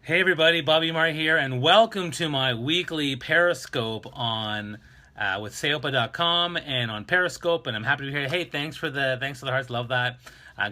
Hey everybody, Bobby Umar here, and welcome to my weekly Periscope on with Seopa.com and on Periscope. And I'm happy to be here. Hey, thanks for the hearts, love that.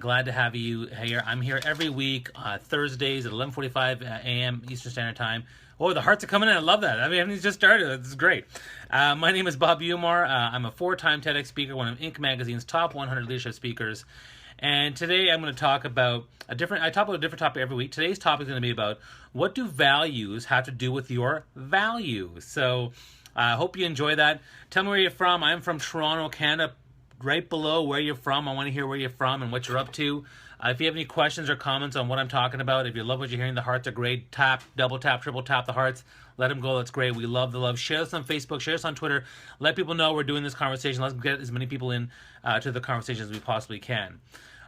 Glad to have you here. I'm here every week Thursdays at 11:45 a.m. Eastern Standard Time. Oh, the hearts are coming in. I love that. I mean, it's just started. This is great. My name is Bobby Umar. I'm a four-time TEDx speaker, one of Inc. magazine's top 100 leadership speakers. And today I'm going to talk about I talk about a different topic every week. Today's topic is going to be about what do values have to do with your value. So I hope you enjoy that. Tell me where you're from. I'm from Toronto, Canada. Right below where you're from, I want to hear where you're from and what you're up to. If you have any questions or comments on what I'm talking about, if you love what you're hearing, the hearts are great. Tap, double tap, triple tap the hearts. Let them go. That's great. We love the love. Share us on Facebook. Share us on Twitter. Let people know we're doing this conversation. Let's get as many people in to the conversation as we possibly can.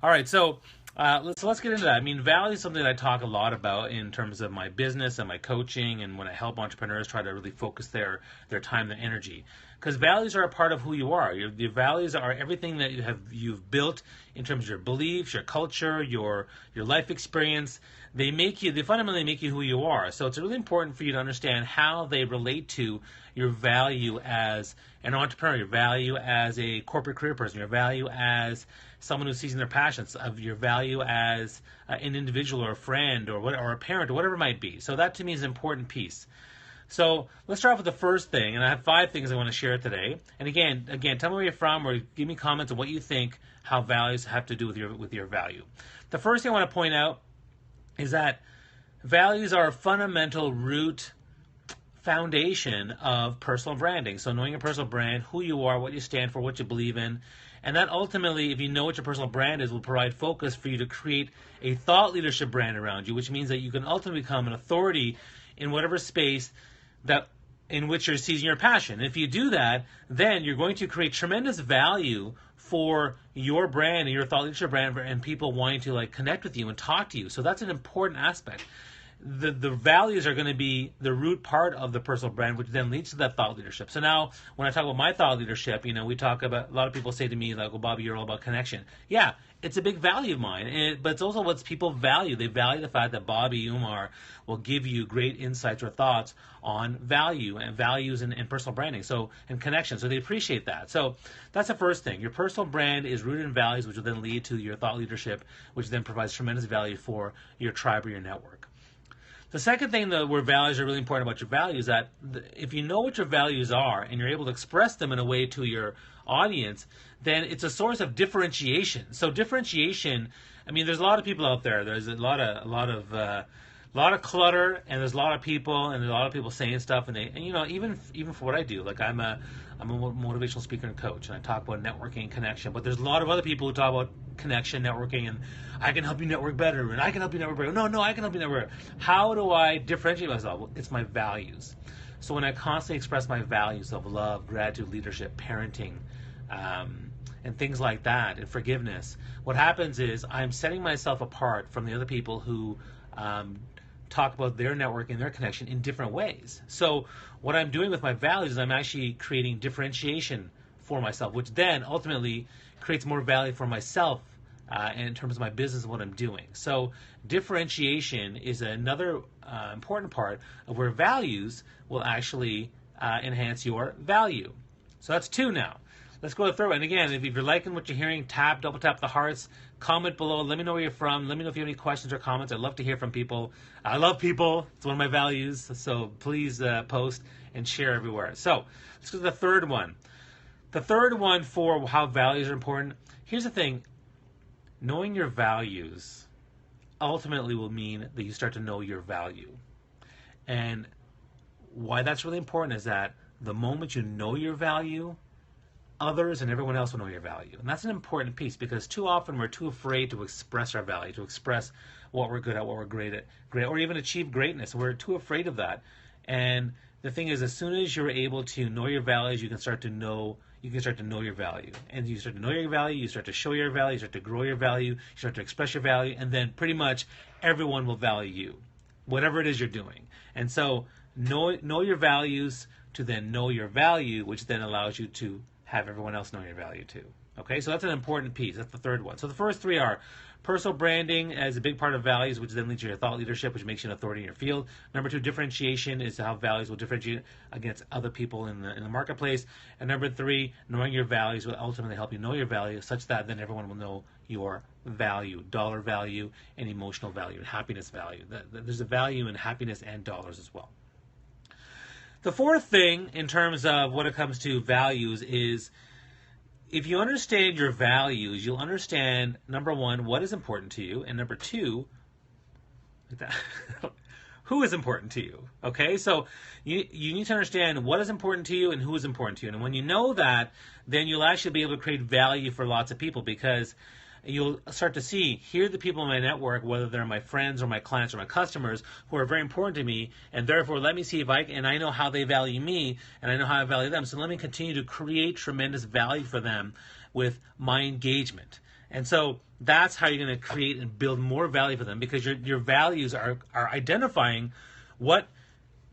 All right, so let's get into that. I mean, value is something that I talk a lot about in terms of my business and my coaching, and when I help entrepreneurs try to really focus their time, their energy, because values are a part of who you are. Your values are everything that you've built in terms of your beliefs, your culture, your life experience. They fundamentally make you who you are. So it's really important for you to understand how they relate to your value as an entrepreneur, your value as a corporate career person, your value as someone who's seizing their passions, of your value as an individual or a friend or a parent or whatever it might be. So that to me is an important piece. So let's start off with the first thing, and I have 5 things I want to share today. And again, tell me where you're from, or give me comments on what you think, how values have to do with your value. The first thing I want to point out is that values are a fundamental root foundation of personal branding. So knowing your personal brand, who you are, what you stand for, what you believe in, and that ultimately, if you know what your personal brand is, will provide focus for you to create a thought leadership brand around you, which means that you can ultimately become an authority in whatever space that in which you're seizing your passion. If you do that, then you're going to create tremendous value for your brand and your thought leadership brand and people wanting to connect with you and talk to you. So that's an important aspect. The values are going to be the root part of the personal brand, which then leads to that thought leadership. So now, when I talk about my thought leadership, we talk about, a lot of people say to me, like, well, Bobby, you're all about connection. Yeah, it's a big value of mine, but it's also what people value. They value the fact that Bobby Umar will give you great insights or thoughts on value and values and personal branding, and connection. So they appreciate that. So that's the first thing. Your personal brand is rooted in values, which will then lead to your thought leadership, which then provides tremendous value for your tribe or your network. The second thing where values are really important about your values is that if you know what your values are and you're able to express them in a way to your audience, then it's a source of differentiation. So differentiation, I mean, there's a lot of people out there. There's a lot of clutter, and there's a lot of people, and there's a lot of people saying stuff, and even for what I do, like I'm a motivational speaker and coach, and I talk about networking and connection. But there's a lot of other people who talk about connection, networking, and I can help you network better, and I can help you network better. No, I can help you network better. How do I differentiate myself? Well, it's my values. So when I constantly express my values of love, gratitude, leadership, parenting, and things like that, and forgiveness, what happens is I'm setting myself apart from the other people who talk about their network and their connection in different ways. So what I'm doing with my values is I'm actually creating differentiation for myself, which then ultimately creates more value for myself in terms of my business and what I'm doing. So differentiation is another important part of where values will actually enhance your value. So that's 2 now. Let's go to the third one. And again, if you're liking what you're hearing, double tap the hearts, comment below. Let me know where you're from. Let me know if you have any questions or comments. I'd love to hear from people. I love people. It's one of my values. So please post and share everywhere. So let's go to the third one. The third one for how values are important. Here's the thing. Knowing your values ultimately will mean that you start to know your value. And why that's really important is that the moment you know your value, others and everyone else will know your value. And that's an important piece, because too often we're too afraid to express our value, to express what we're good at, what we're great at, or even achieve greatness. We're too afraid of that. And the thing is, as soon as you're able to know your values, you can start to know your value. And you start to know your value, you start to show your value, you start to grow your value, you start to express your value, and then pretty much everyone will value you, whatever it is you're doing. And so know your values to then know your value, which then allows you to have everyone else know your value too. Okay, so that's an important piece. That's the third one. So the first 3 are Personal branding is a big part of values, which then leads to your thought leadership, which makes you an authority in your field. Number 2, differentiation is how values will differentiate against other people in the marketplace. And number 3, knowing your values will ultimately help you know your value, such that then everyone will know your value, dollar value, and emotional value, and happiness value. There's a value in happiness and dollars as well. The fourth thing in terms of when it comes to values is, if you understand your values, you'll understand, number 1, what is important to you, and number 2, who is important to you. Okay, so you need to understand what is important to you and who is important to you. And when you know that, then you'll actually be able to create value for lots of people, because you'll start to see, here are the people in my network, whether they're my friends or my clients or my customers, who are very important to me, and therefore let me see if I know how they value me, and I know how I value them, so let me continue to create tremendous value for them with my engagement. And so that's how you're going to create and build more value for them, because your values are identifying what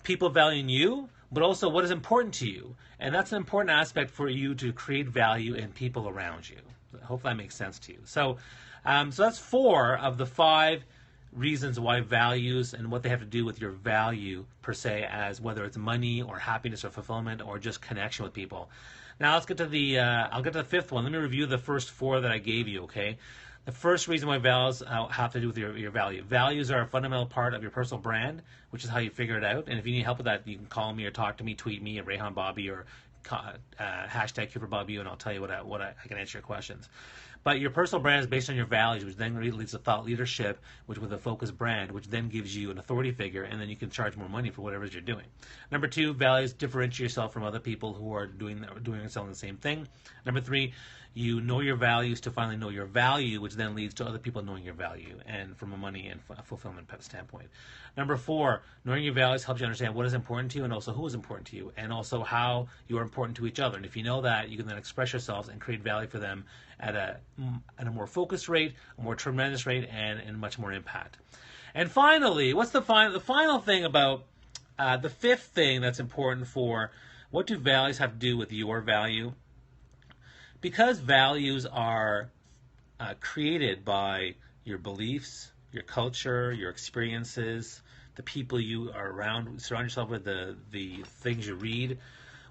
people value in you, but also what is important to you. And that's an important aspect for you to create value in people around you. Hopefully that makes sense to you. So that's 4 of the 5 reasons why values and what they have to do with your value per se, as whether it's money or happiness or fulfillment or just connection with people. Now let's get to I'll get to the 5th one. Let me review the first 4 that I gave you, okay? The first reason why values have to do with your value. Values are a fundamental part of your personal brand, which is how you figure it out. And if you need help with that, you can call me or talk to me, tweet me at Rayhan Bobby, or hashtag Cooper Bobby, and I'll tell you what I can answer your questions. But your personal brand is based on your values, which then leads to thought leadership, which with a focused brand, which then gives you an authority figure, and then you can charge more money for whatever it is you're doing. Number 2, values differentiate yourself from other people who are doing and selling the same thing. Number 3, you know your values to finally know your value, which then leads to other people knowing your value, and from a money and fulfillment standpoint. Number 4, knowing your values helps you understand what is important to you and also who is important to you, and also how you are important to each other. And if you know that, you can then express yourselves and create value for them at a more focused rate, a more tremendous rate, and much more impact. And finally, what's the final thing about the 5th thing that's important for what do values have to do with your value? Because values are created by your beliefs, your culture, your experiences, the people you are around, surround yourself with, the things you read,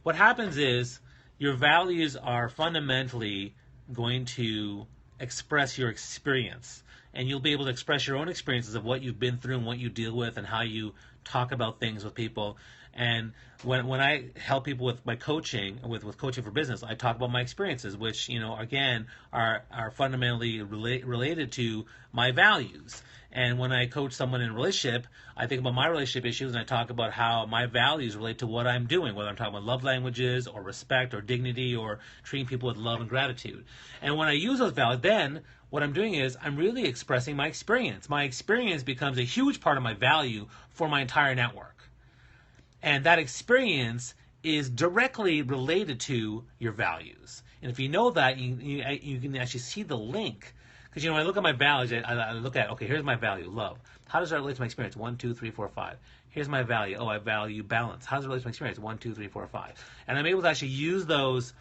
what happens is your values are fundamentally going to express your experience. And you'll be able to express your own experiences of what you've been through and what you deal with and how you talk about things with people. And when I help people with my coaching, with coaching for business, I talk about my experiences, which, again, are fundamentally related to my values. And when I coach someone in a relationship, I think about my relationship issues, and I talk about how my values relate to what I'm doing, whether I'm talking about love languages or respect or dignity or treating people with love and gratitude. And when I use those values, then what I'm doing is I'm really expressing my experience. My experience becomes a huge part of my value for my entire network. And that experience is directly related to your values. And if you know that, you can actually see the link. Because, when I look at my values, I look at, okay, here's my value, love. How does that relate to my experience? 1, 2, 3, 4, 5. Here's my value. Oh, I value balance. How does it relate to my experience? 1, 2, 3, 4, 5. And I'm able to actually use those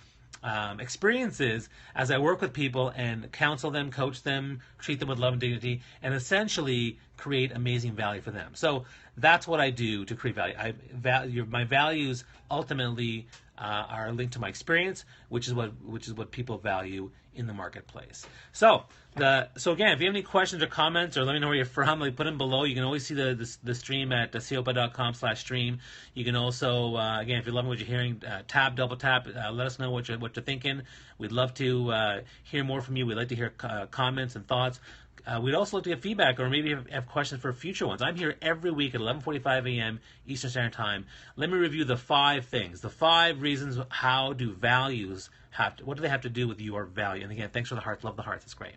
experiences as I work with people and counsel them, coach them, treat them with love and dignity, and essentially create amazing value for them. So that's what I do to create value. My values ultimately are linked to my experience, which is what people value in the marketplace. So again, if you have any questions or comments, or let me know where you're from, put them below. You can always see the stream at seopa.com/stream. You can also, again, if you're loving what you're hearing, double tap, let us know what you're thinking. We'd love to hear more from you. We'd like to hear comments and thoughts. We'd also like to get feedback, or maybe have questions for future ones. I'm here every week at 11:45 a.m. Eastern Standard Time. Let me review the 5 things, the 5 reasons how do values what do they have to do with your value? And again, thanks for the hearts. Love the hearts. It's great.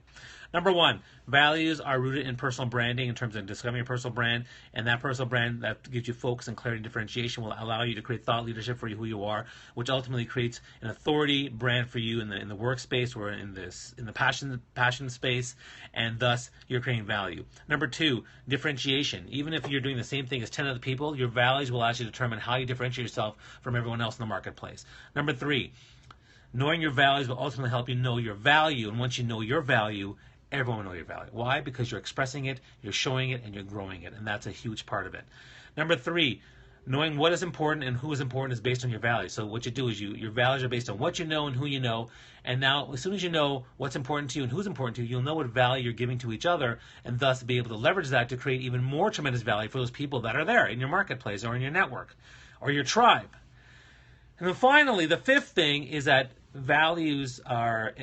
Number 1, values are rooted in personal branding in terms of discovering your personal brand. And that personal brand that gives you focus and clarity and differentiation will allow you to create thought leadership for who you are, which ultimately creates an authority brand for you in the workspace or in the passion space, and thus you're creating value. Number 2, differentiation. Even if you're doing the same thing as 10 other people, your values will actually determine how you differentiate yourself from everyone else in the marketplace. Number 3, knowing your values will ultimately help you know your value, and once you know your value, everyone will know your value. Why? Because you're expressing it, you're showing it, and you're growing it, and that's a huge part of it. Number 3, knowing what is important and who is important is based on your values. So what you do is your values are based on what you know and who you know. And now, as soon as you know what's important to you and who's important to you, you'll know what value you're giving to each other, and thus be able to leverage that to create even more tremendous value for those people that are there in your marketplace or in your network or your tribe. And then finally, the 5th thing is that values are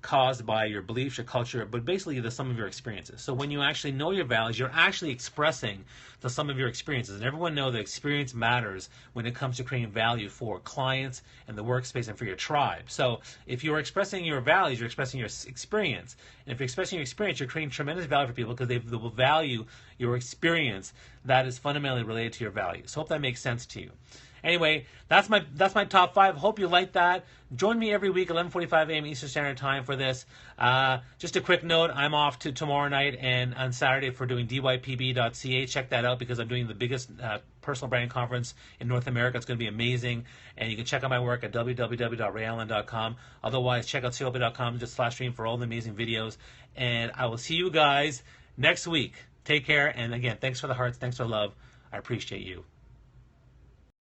caused by your beliefs, your culture, but basically the sum of your experiences. So when you actually know your values, you're actually expressing the sum of your experiences. And everyone knows that experience matters when it comes to creating value for clients and the workspace and for your tribe. So if you're expressing your values, you're expressing your experience. And if you're expressing your experience, you're creating tremendous value for people because they will value your experience that is fundamentally related to your values. So I hope that makes sense to you. Anyway, that's my top 5. Hope you like that. Join me every week, 11:45 a.m. Eastern Standard Time for this. Just a quick note, I'm off to tomorrow night and on Saturday for doing dypb.ca. Check that out because I'm doing the biggest personal branding conference in North America. It's going to be amazing. And you can check out my work at www.rayallen.com. Otherwise, check out sayopa.com/stream for all the amazing videos. And I will see you guys next week. Take care. And again, thanks for the hearts. Thanks for the love. I appreciate you.